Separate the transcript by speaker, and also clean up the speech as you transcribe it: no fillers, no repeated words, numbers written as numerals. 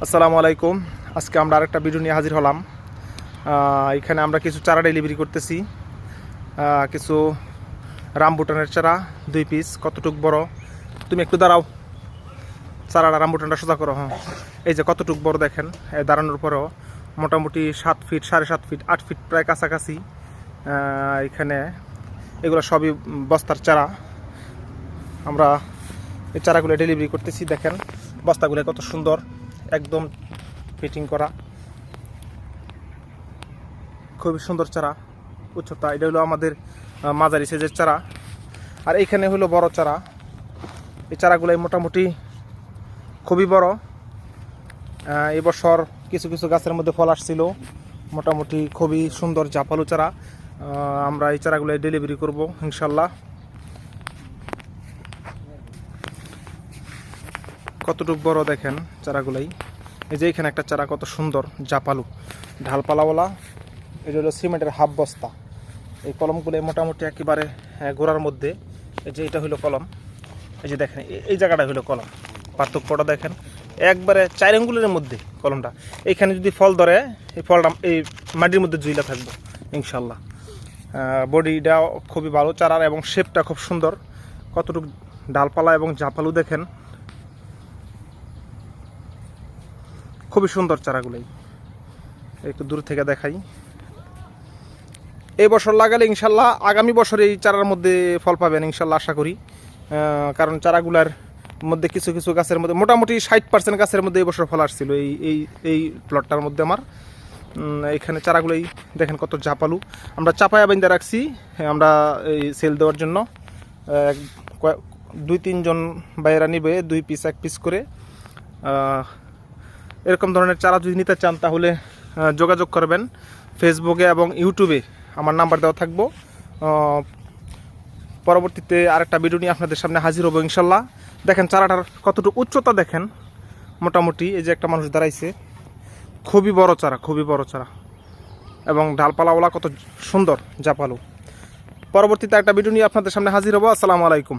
Speaker 1: আসসালামু আলাইকুম। আজকে আমরা আরেকটা ভিডিও নিয়ে হাজির হলাম। এখানে আমরা কিছু চারা ডেলিভারি করতেছি। কিছু রামবুটানের চারা 2 পিস। কতটুক বড় তুমি একটু দাঁড়াও, চারাটা রামবুটানটা সোজা করো। হ্যাঁ, এই যে কতটুক বড় দেখেন। দাঁড়ানোর পরেও মোটামুটি 7 ফিট, 7.5 ফিট, 8 ফিট প্রায় কাছাকাছি। এখানে এগুলো সবই বস্তার চারা। আমরা এই চারাগুলো ডেলিভারি করতেছি। দেখেন বস্তাগুলো কত সুন্দর, একদম ফিটিং করা, খুবই সুন্দর চারা। উচ্চতা এটা হলো আমাদের মাঝারি সাইজের চারা। আর এইখানে হলো বড় চারা। এই চারাগুলাই মোটামুটি খুবই বড়। এবছর কিছু কিছু গাছের মধ্যে ফল আসছিল, মোটামুটি খুবই সুন্দর জাপালু চারা। আমরা এই চারাগুলাই ডেলিভারি করব ইনশাল্লাহ। কতটুকু বড় দেখেন চারাগুলাই। এই যে এখানে একটা চারা কত সুন্দর জাপালু ঢালপালাওয়ালা। এটা হলো সিমেন্টের হাফ বস্তা। এই কলমগুলো মোটামুটি একেবারে গোড়ার মধ্যে। এই যে এটা হলো কলম। এই যে দেখেন এই জায়গাটা হলো কলম, পার্থক্যটা দেখেন। একবারে 4 আঙ্গুলের মধ্যে কলমটা। এইখানে যদি ফল ধরে, এই ফলটা এই মাটির মধ্যে জুইলা থাকবো ইনশাল্লাহ। বডিটা খুবই ভালো চারার এবং শেপটা খুব সুন্দর। কতটুকু ডালপালা এবং জাপালু দেখেন, খুবই সুন্দর চারাগুলোই। একটু দূর থেকে দেখাই। এই বছর লাগালে ইনশাল্লাহ আগামী বছর এই চারার মধ্যে ফল পাবেন ইনশাল্লাহ, আশা করি। কারণ চারাগুলার মধ্যে কিছু কিছু গাছের মধ্যে মোটামুটি 60% গাছের মধ্যে এই বছর ফল আসছিল এই এই এই প্লটটার মধ্যে আমার। এখানে চারাগুলোই দেখেন কত জাপালু। আমরা চাপায়া বাইন্দা রাখছি আমরা এই সেল দেওয়ার জন্য। 2-3 জন বাইরা নিবে 2 পিস 1 পিস করে। এরকম ধরনের চারা যদি নিতে চান তাহলে যোগাযোগ করবেন ফেসবুকে এবং ইউটিউবে। আমার নাম্বার দেওয়া থাকবো। পরবর্তীতে আরেকটা ভিডিও নিয়ে আপনাদের সামনে হাজির হবো ইনশাল্লাহ। দেখেন চারাটার কতটুকু উচ্চতা দেখেন। মোটামুটি এই যে একটা মানুষ দাঁড়াইছে, খুবই বড় চারা, খুবই বড় চারা এবং ডালপালাওয়ালা কত সুন্দর জাপালু। পরবর্তীতে একটা ভিডিও নিয়ে আপনাদের সামনে হাজির হবো। আসসালামু আলাইকুম।